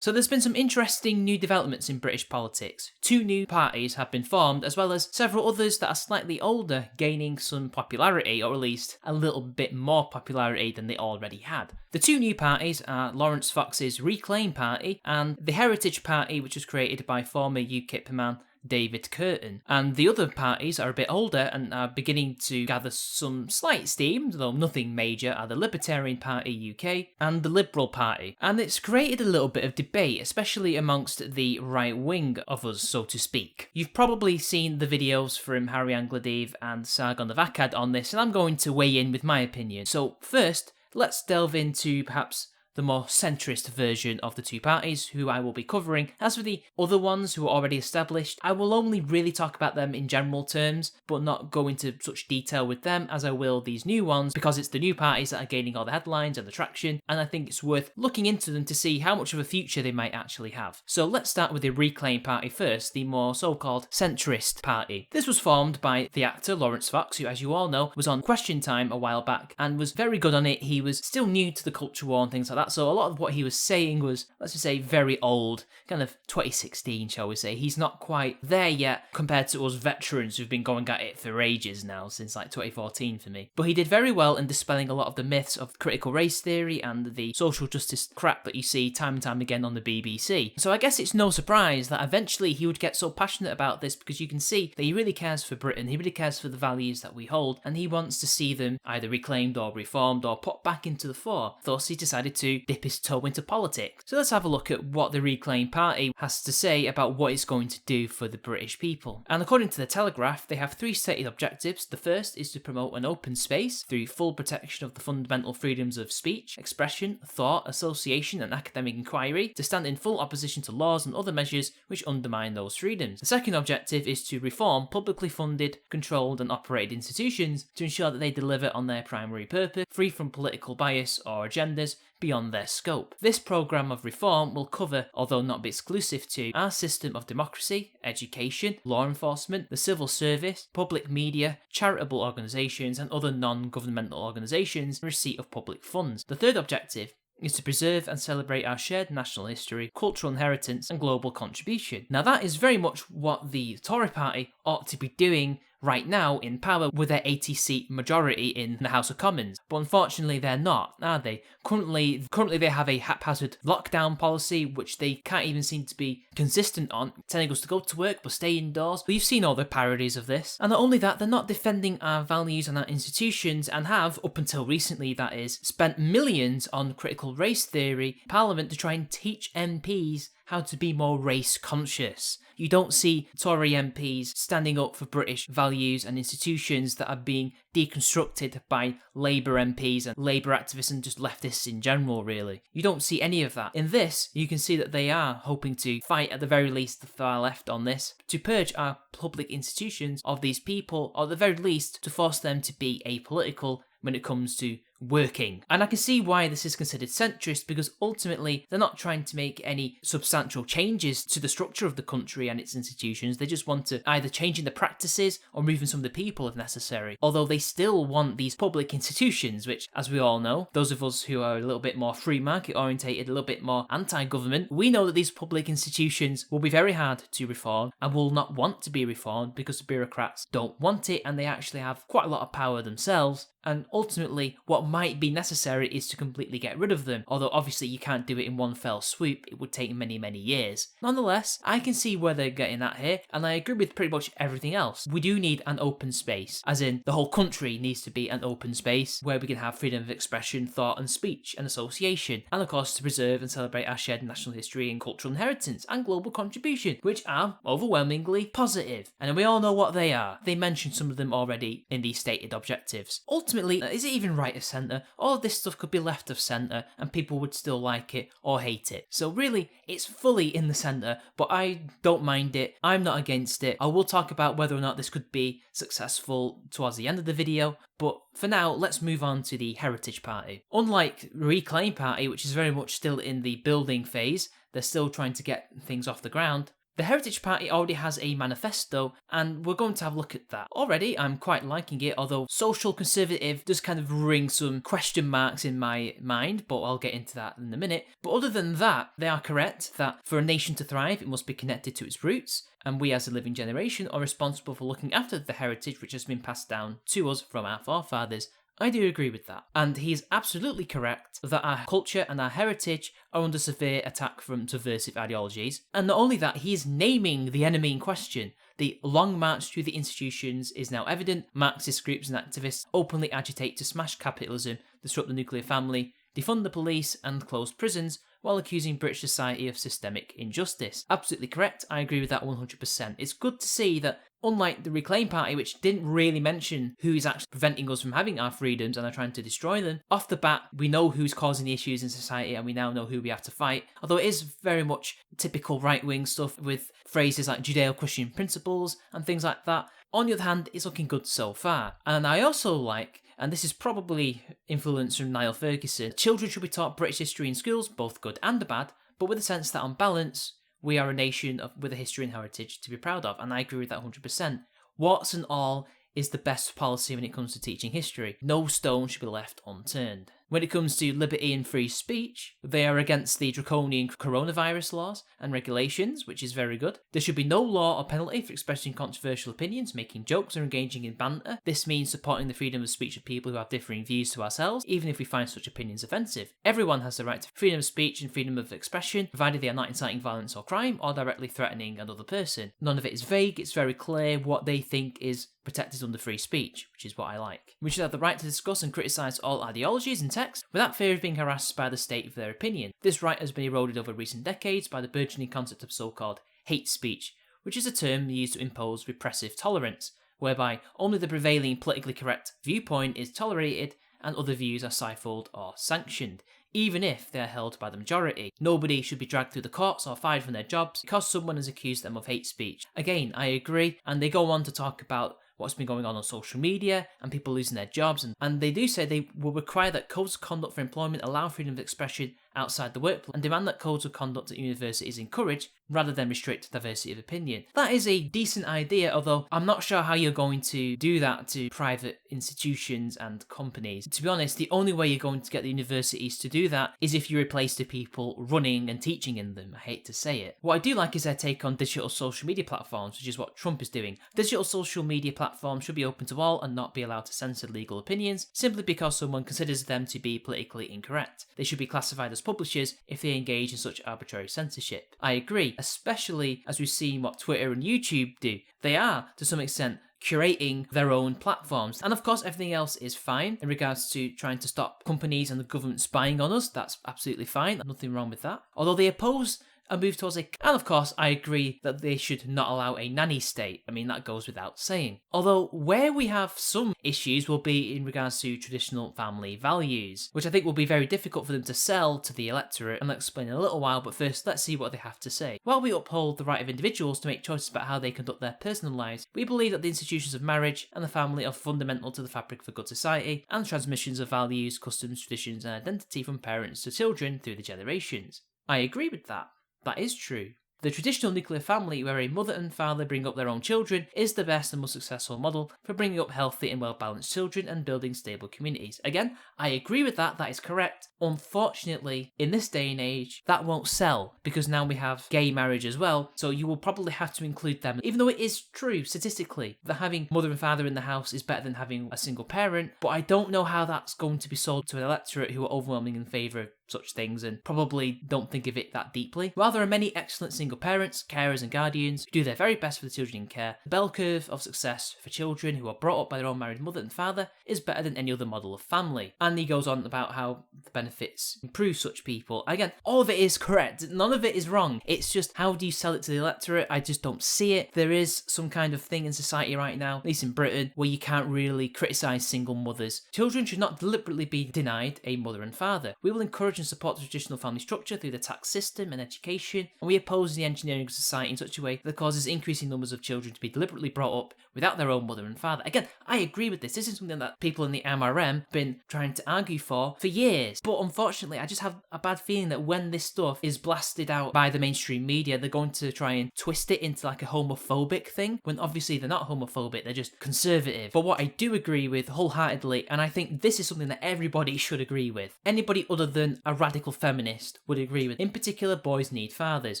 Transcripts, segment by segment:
So there's been some interesting new developments in British politics. 2 new parties have been formed, as well as several others that are slightly older gaining some popularity, or at least a little bit more popularity than they already had. The 2 new parties are Lawrence Fox's Reclaim Party and the Heritage Party, which was created by former UKIP man David Curtin. And the other parties are a bit older and are beginning to gather some slight steam, though nothing major, are the Libertarian Party UK and the Liberal Party. And it's created a little bit of debate, especially amongst the right wing of us, so to speak. You've probably seen the videos from Harry Angladev and Sargon of Akkad on this, and I'm going to weigh in with my opinion. So first, let's delve into perhaps the more centrist version of the 2 parties, who I will be covering. As for the other ones who are already established, I will only really talk about them in general terms, but not go into such detail with them as I will these new ones, because it's the new parties that are gaining all the headlines and the traction, and I think it's worth looking into them to see how much of a future they might actually have. So let's start with the Reclaim Party first, the more so-called centrist party. This was formed by the actor Lawrence Fox, who, as you all know, was on Question Time a while back, and was very good on it. He was still new to the culture war and things like that, so a lot of what he was saying was, let's just say, very old, kind of 2016, shall we say. He's not quite there yet compared to us veterans who've been going at it for ages now, since like 2014 for me. But he did very well in dispelling a lot of the myths of critical race theory and the social justice crap that you see time and time again on the BBC. So I guess it's no surprise that eventually he would get so passionate about this, because you can see that he really cares for Britain, he really cares for the values that we hold, and he wants to see them either reclaimed or reformed or put back into the fore. Thus he decided to dip his toe into politics. So let's have a look at what the Reclaim Party has to say about what it's going to do for the British people. And according to the Telegraph, they have 3 stated objectives. The first is to promote an open space through full protection of the fundamental freedoms of speech, expression, thought, association and academic inquiry, to stand in full opposition to laws and other measures which undermine those freedoms. The second objective is to reform publicly funded, controlled and operated institutions to ensure that they deliver on their primary purpose, free from political bias or agendas beyond their scope. This programme of reform will cover, although not be exclusive to, our system of democracy, education, law enforcement, the civil service, public media, charitable organisations and other non-governmental organisations in receipt of public funds. The third objective is to preserve and celebrate our shared national history, cultural inheritance and global contribution. Now that is very much what the Tory party ought to be doing right now in power with their 80-seat majority in the House of Commons. But unfortunately they're not, are they? Currently they have a haphazard lockdown policy which they can't even seem to be consistent on, telling us to go to work but stay indoors. We've seen all the parodies of this. And not only that, they're not defending our values and our institutions, and have, up until recently that is, spent millions on critical race theory in Parliament to try and teach MPs how to be more race conscious. You don't see Tory MPs standing up for British values and institutions that are being deconstructed by Labour MPs and Labour activists and just leftists in general, really. You don't see any of that. In this, you can see that they are hoping to fight, at the very least, the far left on this, to purge our public institutions of these people, or at the very least, to force them to be apolitical when it comes to working. And I can see why this is considered centrist, because ultimately they're not trying to make any substantial changes to the structure of the country and its institutions. They just want to either changing the practices or moving some of the people if necessary. Although they still want these public institutions, which, as we all know, those of us who are a little bit more free market orientated, a little bit more anti-government, we know that these public institutions will be very hard to reform and will not want to be reformed because the bureaucrats don't want it, and they actually have quite a lot of power themselves. And ultimately, what might be necessary is to completely get rid of them, although obviously you can't do it in one fell swoop, it would take many, many years. Nonetheless, I can see where they're getting at here, and I agree with pretty much everything else. We do need an open space, as in the whole country needs to be an open space where we can have freedom of expression, thought and speech and association, and of course to preserve and celebrate our shared national history and cultural inheritance and global contribution, which are overwhelmingly positive. And we all know what they are. They mentioned some of them already in these stated objectives. Ultimately, is it even right of centre? All of this stuff could be left of centre and people would still like it or hate it. So really, it's fully in the centre, but I don't mind it. I'm not against it. I will talk about whether or not this could be successful towards the end of the video, but for now, let's move on to the Heritage Party. Unlike Reclaim Party, which is very much still in the building phase, they're still trying to get things off the ground, The Heritage Party already has a manifesto, and we're going to have a look at that. Already, I'm quite liking it, although social conservative does kind of ring some question marks in my mind, but I'll get into that in a minute. But other than that, they are correct that for a nation to thrive, it must be connected to its roots, and we as a living generation are responsible for looking after the heritage which has been passed down to us from our forefathers. I do agree with that. And he's absolutely correct that our culture and our heritage are under severe attack from subversive ideologies. And not only that, he is naming the enemy in question. The long march through the institutions is now evident. Marxist groups and activists openly agitate to smash capitalism, disrupt the nuclear family, defund the police, and close prisons, while accusing British society of systemic injustice. Absolutely correct, I agree with that 100%. It's good to see that, unlike the Reclaim Party, which didn't really mention who is actually preventing us from having our freedoms and are trying to destroy them, off the bat, we know who's causing the issues in society and we now know who we have to fight. Although it is very much typical right-wing stuff with phrases like Judeo-Christian principles and things like that. On the other hand, it's looking good so far. And I also like, and this is probably influence from Niall Ferguson, children should be taught British history in schools, both good and bad, but with the sense that on balance, we are a nation with a history and heritage to be proud of, and I agree with that 100%. Warts and all is the best policy when it comes to teaching history. No stone should be left unturned. When it comes to liberty and free speech, they are against the draconian coronavirus laws and regulations, which is very good. There should be no law or penalty for expressing controversial opinions, making jokes, or engaging in banter. This means supporting the freedom of speech of people who have differing views to ourselves, even if we find such opinions offensive. Everyone has the right to freedom of speech and freedom of expression, provided they are not inciting violence or crime, or directly threatening another person. None of it is vague, it's very clear what they think is protected under free speech, which is what I like. We should have the right to discuss and criticise all ideologies and texts without fear of being harassed by the state of their opinion. This right has been eroded over recent decades by the burgeoning concept of so-called hate speech, which is a term used to impose repressive tolerance, whereby only the prevailing politically correct viewpoint is tolerated and other views are stifled or sanctioned, even if they are held by the majority. Nobody should be dragged through the courts or fired from their jobs because someone has accused them of hate speech. Again, I agree, and they go on to talk about what's been going on social media and people losing their jobs, and they do say they will require that codes of conduct for employment allow freedom of expression outside the workplace and demand that codes of conduct at universities encourage rather than restrict diversity of opinion. That is a decent idea, although I'm not sure how you're going to do that to private institutions and companies. To be honest, the only way you're going to get the universities to do that is if you replace the people running and teaching in them. I hate to say it. What I do like is their take on digital social media platforms, which is what Trump is doing. Digital social media platforms should be open to all and not be allowed to censor legal opinions simply because someone considers them to be politically incorrect. They should be classified as publishers if they engage in such arbitrary censorship. I agree, especially as we've seen what Twitter and YouTube do. They are, to some extent, curating their own platforms. And of course, everything else is fine in regards to trying to stop companies and the government spying on us. That's absolutely fine. Nothing wrong with that. Although they oppose a move towards and of course I agree that they should not allow a nanny state. I mean, that goes without saying. Although where we have some issues will be in regards to traditional family values, which I think will be very difficult for them to sell to the electorate, and I'll explain in a little while, but first let's see what they have to say. While we uphold the right of individuals to make choices about how they conduct their personal lives, we believe that the institutions of marriage and the family are fundamental to the fabric of a good society and transmissions of values, customs, traditions and identity from parents to children through the generations. I agree with that. That is true. The traditional nuclear family, where a mother and father bring up their own children, is the best and most successful model for bringing up healthy and well-balanced children and building stable communities. Again, I agree with that, that is correct. Unfortunately, in this day and age, that won't sell, because now we have gay marriage as well, so you will probably have to include them. Even though it is true, statistically, that having mother and father in the house is better than having a single parent, but I don't know how that's going to be sold to an electorate who are overwhelming in favour of such things and probably don't think of it that deeply. While there are many excellent single parents, carers and guardians who do their very best for the children in care, the bell curve of success for children who are brought up by their own married mother and father is better than any other model of family. And he goes on about how the benefits improve such people. Again, all of it is correct. None of it is wrong. It's just how do you sell it to the electorate? I just don't see it. There is some kind of thing in society right now, at least in Britain, where you can't really criticise single mothers. Children should not deliberately be denied a mother and father. We will encourage and support the traditional family structure through the tax system and education, and we oppose the engineering of society in such a way that causes increasing numbers of children to be deliberately brought up without their own mother and father. Again, I agree with this. This is something that people in the MRM have been trying to argue for years. But unfortunately, I just have a bad feeling that when this stuff is blasted out by the mainstream media, they're going to try and twist it into like a homophobic thing, when obviously they're not homophobic, they're just conservative. But what I do agree with wholeheartedly, and I think this is something that everybody should agree with, anybody other than a radical feminist would agree with, in particular, boys need fathers.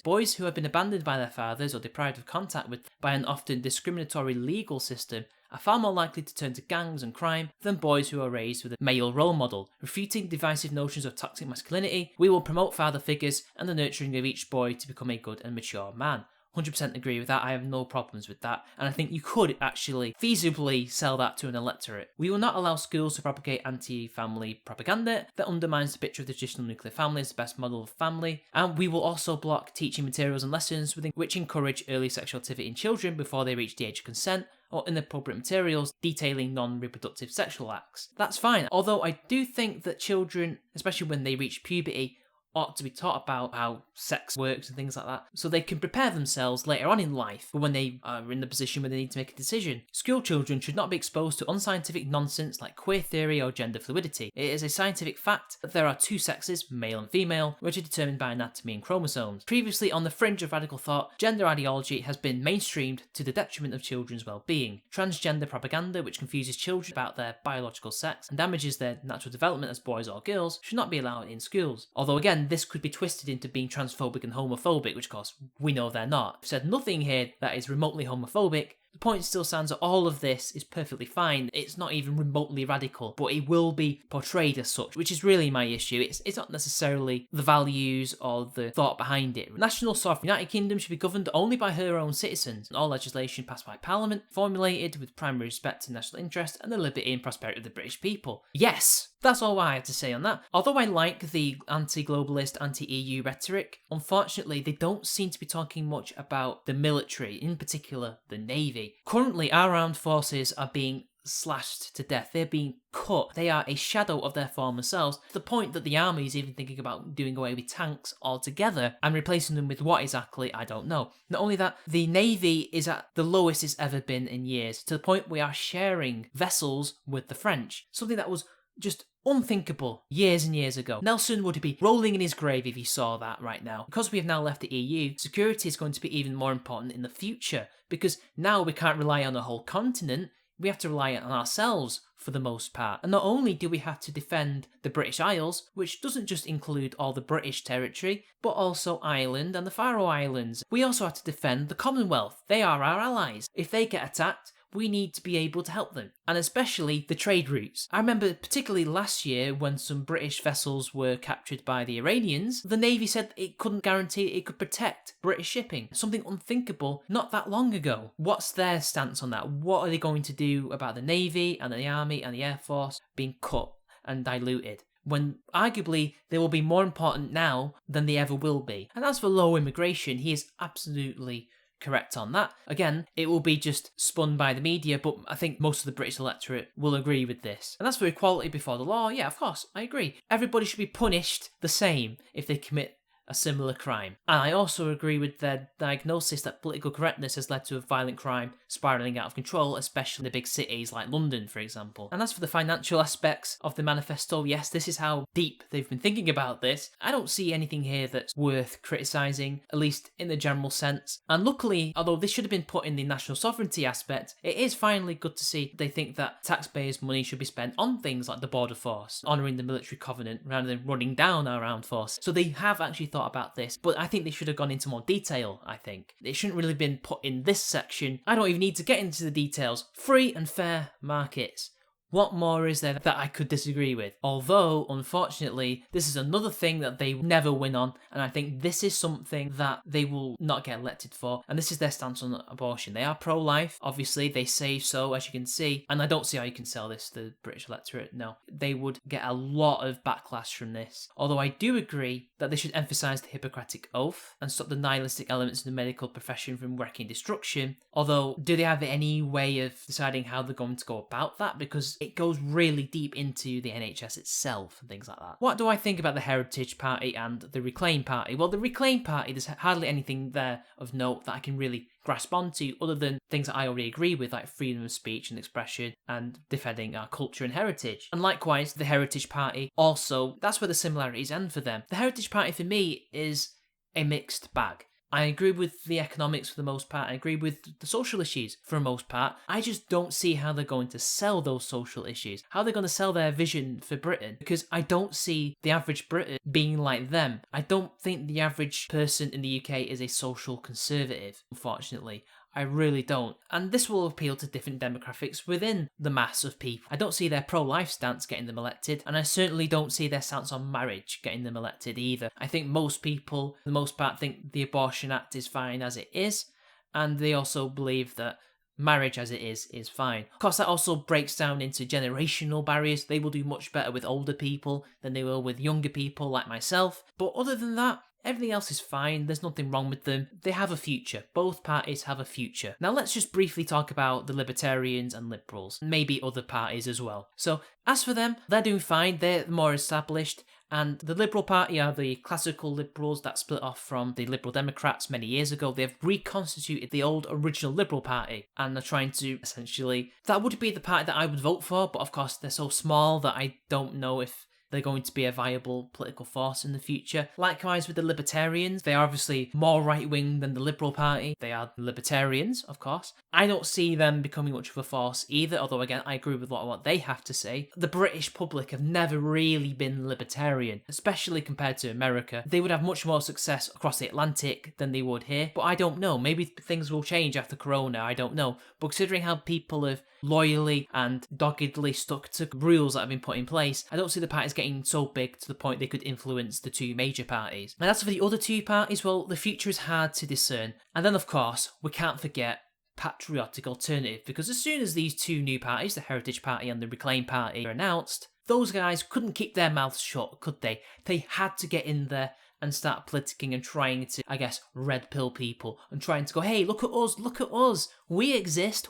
Boys who have been abandoned by their fathers or deprived of contact with by an often discriminatory legal system are far more likely to turn to gangs and crime than boys who are raised with a male role model. Refuting divisive notions of toxic masculinity, we will promote father figures and the nurturing of each boy to become a good and mature man. 100% agree with that. I have no problems with that, and I think you could actually feasibly sell that to an electorate. We will not allow schools to propagate anti-family propaganda that undermines the picture of the traditional nuclear family as the best model of family, and we will also block teaching materials and lessons which encourage early sexual activity in children before they reach the age of consent, or inappropriate materials detailing non-reproductive sexual acts. That's fine, although I do think that children, especially when they reach puberty, ought to be taught about how sex works and things like that, so they can prepare themselves later on in life for when they are in the position where they need to make a decision. School children should not be exposed to unscientific nonsense like queer theory or gender fluidity. It is a scientific fact that there are two sexes, male and female, which are determined by anatomy and chromosomes. Previously on the fringe of radical thought, gender ideology has been mainstreamed to the detriment of children's well-being. Transgender propaganda, which confuses children about their biological sex and damages their natural development as boys or girls, should not be allowed in schools. Although again, this could be twisted into being transphobic and homophobic, which of course we know they're not. I've said nothing here that is remotely homophobic. The point still stands that all of this is perfectly fine. It's not even remotely radical, but it will be portrayed as such, which is really my issue. It's not necessarily the values or the thought behind it. National sovereignty. United Kingdom should be governed only by her own citizens, and all legislation passed by Parliament formulated with primary respect to national interest and the liberty and prosperity of the British people. Yes! That's all I have to say on that. Although I like the anti-globalist, anti-EU rhetoric, unfortunately they don't seem to be talking much about the military, in particular the Navy. Currently our armed forces are being slashed to death. They're being cut. They are a shadow of their former selves, to the point that the army is even thinking about doing away with tanks altogether and replacing them with what exactly, I don't know. Not only that, the Navy is at the lowest it's ever been in years, to the point we are sharing vessels with the French, something that was just unthinkable years and years ago. Nelson would be rolling in his grave if he saw that right now. Because we have now left the EU, security is going to be even more important in the future, because now we can't rely on the whole continent, we have to rely on ourselves for the most part. And not only do we have to defend the British Isles, which doesn't just include all the British territory, but also Ireland and the Faroe Islands, we also have to defend the Commonwealth. They are our allies. If they get attacked, we need to be able to help them, and especially the trade routes. I remember particularly last year when some British vessels were captured by the Iranians, the Navy said it couldn't guarantee it could protect British shipping. Something unthinkable not that long ago. What's their stance on that? What are they going to do about the Navy and the Army and the Air Force being cut and diluted, when arguably they will be more important now than they ever will be? And as for low immigration, he is absolutely correct on that. Again, it will be just spun by the media, but I think most of the British electorate will agree with this. And that's for equality before the law. Yeah, of course, I agree. Everybody should be punished the same if they commit a similar crime. And I also agree with their diagnosis that political correctness has led to a violent crime spiralling out of control, especially in the big cities like London, for example. And as for the financial aspects of the manifesto, yes, this is how deep they've been thinking about this. I don't see anything here that's worth criticising, at least in the general sense. And luckily, although this should have been put in the national sovereignty aspect, it is finally good to see they think that taxpayers' money should be spent on things like the border force, honouring the military covenant rather than running down our armed force. So they have actually thought about this, but I think they should have gone into more detail. I think it shouldn't really been put in this section. I don't even need to get into the details. Free and fair markets. What more is there that I could disagree with? Although, unfortunately, this is another thing that they never win on, and I think this is something that they will not get elected for, and this is their stance on abortion. They are pro-life, obviously, they say so, as you can see, and I don't see how you can sell this to the British electorate, no. They would get a lot of backlash from this. Although I do agree that they should emphasise the Hippocratic Oath and stop the nihilistic elements of the medical profession from wrecking destruction. Although, do they have any way of deciding how they're going to go about that? Because it goes really deep into the NHS itself and things like that. What do I think about the Heritage Party and the Reclaim Party? Well, the Reclaim Party, there's hardly anything there of note that I can really grasp onto other than things that I already agree with, like freedom of speech and expression and defending our culture and heritage. And likewise, the Heritage Party also, that's where the similarities end for them. The Heritage Party for me is a mixed bag. I agree with the economics for the most part. I agree with the social issues for the most part. I just don't see how they're going to sell those social issues. How they're going to sell their vision for Britain. Because I don't see the average Briton being like them. I don't think the average person in the UK is a social conservative, unfortunately. I really don't. And this will appeal to different demographics within the mass of people. I don't see their pro-life stance getting them elected, and I certainly don't see their stance on marriage getting them elected either. I think most people, for the most part, think the Abortion Act is fine as it is, and they also believe that marriage as it is fine. Of course, that also breaks down into generational barriers. They will do much better with older people than they will with younger people like myself. But other than that, everything else is fine. There's nothing wrong with them. They have a future. Both parties have a future. Now let's just briefly talk about the Libertarians and Liberals, maybe other parties as well. So as for them, they're doing fine. They're more established. And the Liberal Party are the classical Liberals that split off from the Liberal Democrats many years ago. They've reconstituted the old original Liberal Party and are trying to essentially... That would be the party that I would vote for, but of course they're so small that I don't know if they're going to be a viable political force in the future. Likewise with the Libertarians, they are obviously more right-wing than the Liberal Party. They are Libertarians, of course. I don't see them becoming much of a force either, although again, I agree with a lot of what they have to say. The British public have never really been libertarian, especially compared to America. They would have much more success across the Atlantic than they would here, but I don't know. Maybe things will change after Corona, I don't know. But considering how people have loyally and doggedly stuck to rules that have been put in place, I don't see the parties getting so big to the point they could influence the two major parties. And as for the other two parties, well, the future is hard to discern. And then, of course, we can't forget Patriotic Alternative, because as soon as these two new parties, the Heritage Party and the Reclaim Party, are announced, those guys couldn't keep their mouths shut, could they? They had to get in there and start politicking and trying to, I guess, red pill people and trying to go, hey, look at us, we exist.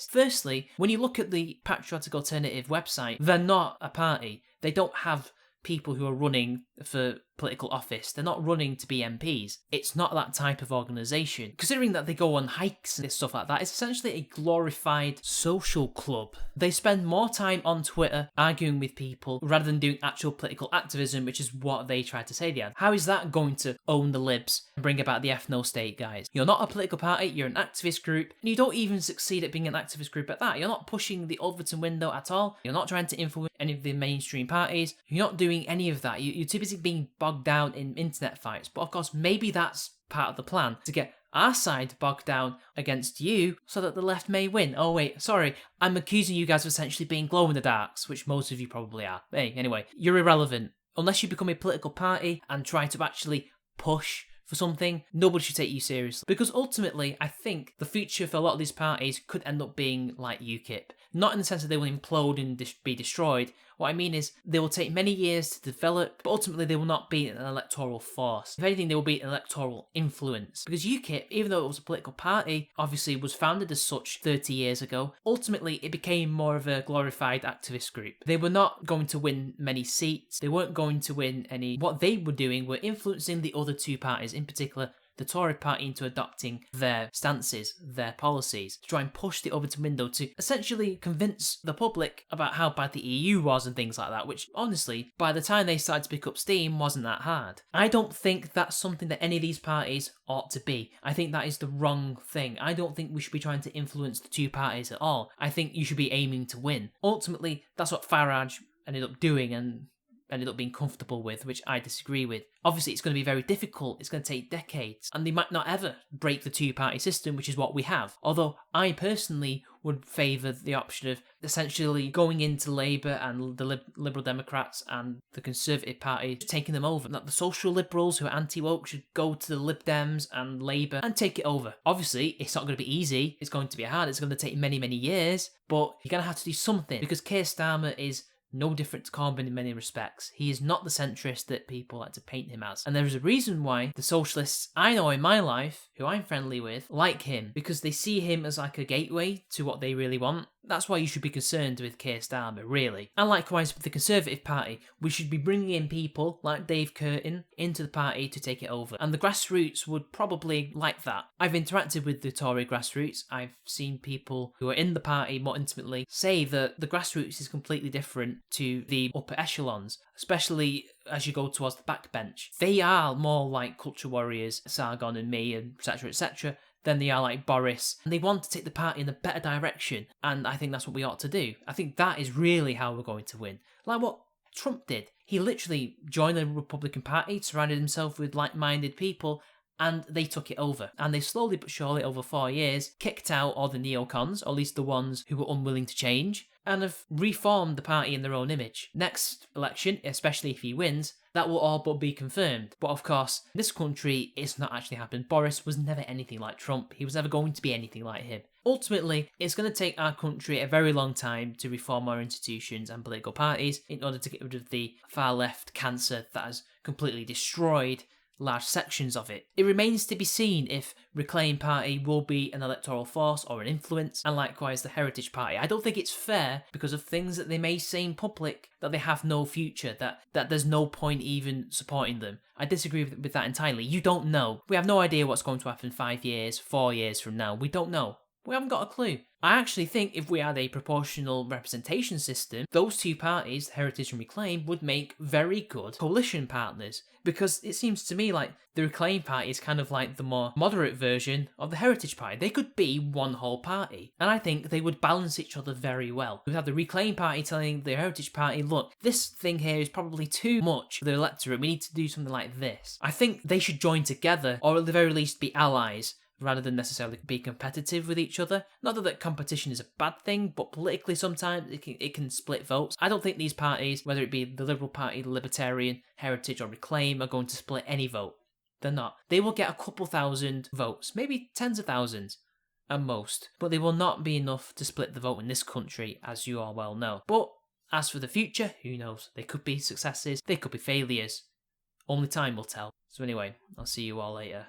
Firstly, when you look at the Patriotic Alternative website, they're not a party. They don't have people who are running for political office. They're not running to be MPs. It's not that type of organisation. Considering that they go on hikes and stuff like that, it's essentially a glorified social club. They spend more time on Twitter arguing with people rather than doing actual political activism, which is what they try to say they are. How is that going to own the libs and bring about the ethno-state, guys? You're not a political party, you're an activist group, and you don't even succeed at being an activist group at that. You're not pushing the Overton window at all. You're not trying to influence any of the mainstream parties. You're not doing any of that. You're too busy being bogged down in internet fights. But of course, maybe that's part of the plan, to get our side bogged down against you so that the left may win. Oh wait, sorry, I'm accusing you guys of essentially being glow-in-the-darks, which most of you probably are. Hey, anyway, you're irrelevant. Unless you become a political party and try to actually push for something, nobody should take you seriously. Because ultimately, I think the future for a lot of these parties could end up being like UKIP. Not in the sense that they will implode and be destroyed. What I mean is, they will take many years to develop, but ultimately they will not be an electoral force. If anything, they will be an electoral influence. Because UKIP, even though it was a political party, obviously was founded as such 30 years ago, ultimately it became more of a glorified activist group. They were not going to win many seats, they weren't going to win any. What they were doing were influencing the other two parties, in particular the Tory party, into adopting their stances, their policies, to try and push the Overton window to essentially convince the public about how bad the EU was and things like that, which honestly, by the time they started to pick up steam, wasn't that hard. I don't think that's something that any of these parties ought to be. I think that is the wrong thing. I don't think we should be trying to influence the two parties at all. I think you should be aiming to win. Ultimately, that's what Farage ended up doing and ended up being comfortable with, which I disagree with. Obviously, it's going to be very difficult, it's going to take decades, and they might not ever break the two-party system, which is what we have. Although, I personally would favour the option of essentially going into Labour and the Liberal Democrats and the Conservative Party, taking them over. That the social liberals who are anti-woke should go to the Lib Dems and Labour and take it over. Obviously, it's not going to be easy, it's going to be hard, it's going to take many, many years, but you're going to have to do something, because Keir Starmer is no different to Corbyn in many respects. He is not the centrist that people like to paint him as. And there is a reason why the socialists I know in my life, who I'm friendly with, like him, because they see him as like a gateway to what they really want. That's why you should be concerned with Keir Starmer, really. And likewise with the Conservative Party, we should be bringing in people like Dave Curtin into the party to take it over. And the grassroots would probably like that. I've interacted with the Tory grassroots. I've seen people who are in the party more intimately say that the grassroots is completely different to the upper echelons, especially as you go towards the backbench. They are more like culture warriors, Sargon and me, and etc., than they are like Boris. And they want to take the party in a better direction. And I think that's what we ought to do. I think that is really how we're going to win. Like what Trump did. He literally joined the Republican Party, surrounded himself with like-minded people, and they took it over. And they slowly but surely, over 4 years, kicked out all the neocons, or at least the ones who were unwilling to change, and have reformed the party in their own image. Next election, especially if he wins, that will all but be confirmed. But of course, in this country, it's not actually happened. Boris was never anything like Trump. He was never going to be anything like him. Ultimately, it's going to take our country a very long time to reform our institutions and political parties in order to get rid of the far-left cancer that has completely destroyed large sections of it. It remains to be seen if Reclaim Party will be an electoral force or an influence, and likewise the Heritage Party. I don't think it's fair, because of things that they may say in public, that they have no future, that there's no point even supporting them. I disagree with that entirely. You don't know. We have no idea what's going to happen 5 years, 4 years from now. We don't know. We haven't got a clue. I actually think if we had a proportional representation system, those two parties, Heritage and Reclaim, would make very good coalition partners. Because it seems to me like the Reclaim Party is kind of like the more moderate version of the Heritage Party. They could be one whole party. And I think they would balance each other very well. We have the Reclaim Party telling the Heritage Party, look, this thing here is probably too much for the electorate. We need to do something like this. I think they should join together, or at the very least be allies, rather than necessarily be competitive with each other. Not that competition is a bad thing, but politically sometimes it can split votes. I don't think these parties, whether it be the Liberal Party, the Libertarian, Heritage or Reclaim, are going to split any vote. They're not. They will get a couple thousand votes, maybe tens of thousands at most, but they will not be enough to split the vote in this country, as you all well know. But as for the future, who knows? They could be successes, they could be failures. Only time will tell. So anyway, I'll see you all later.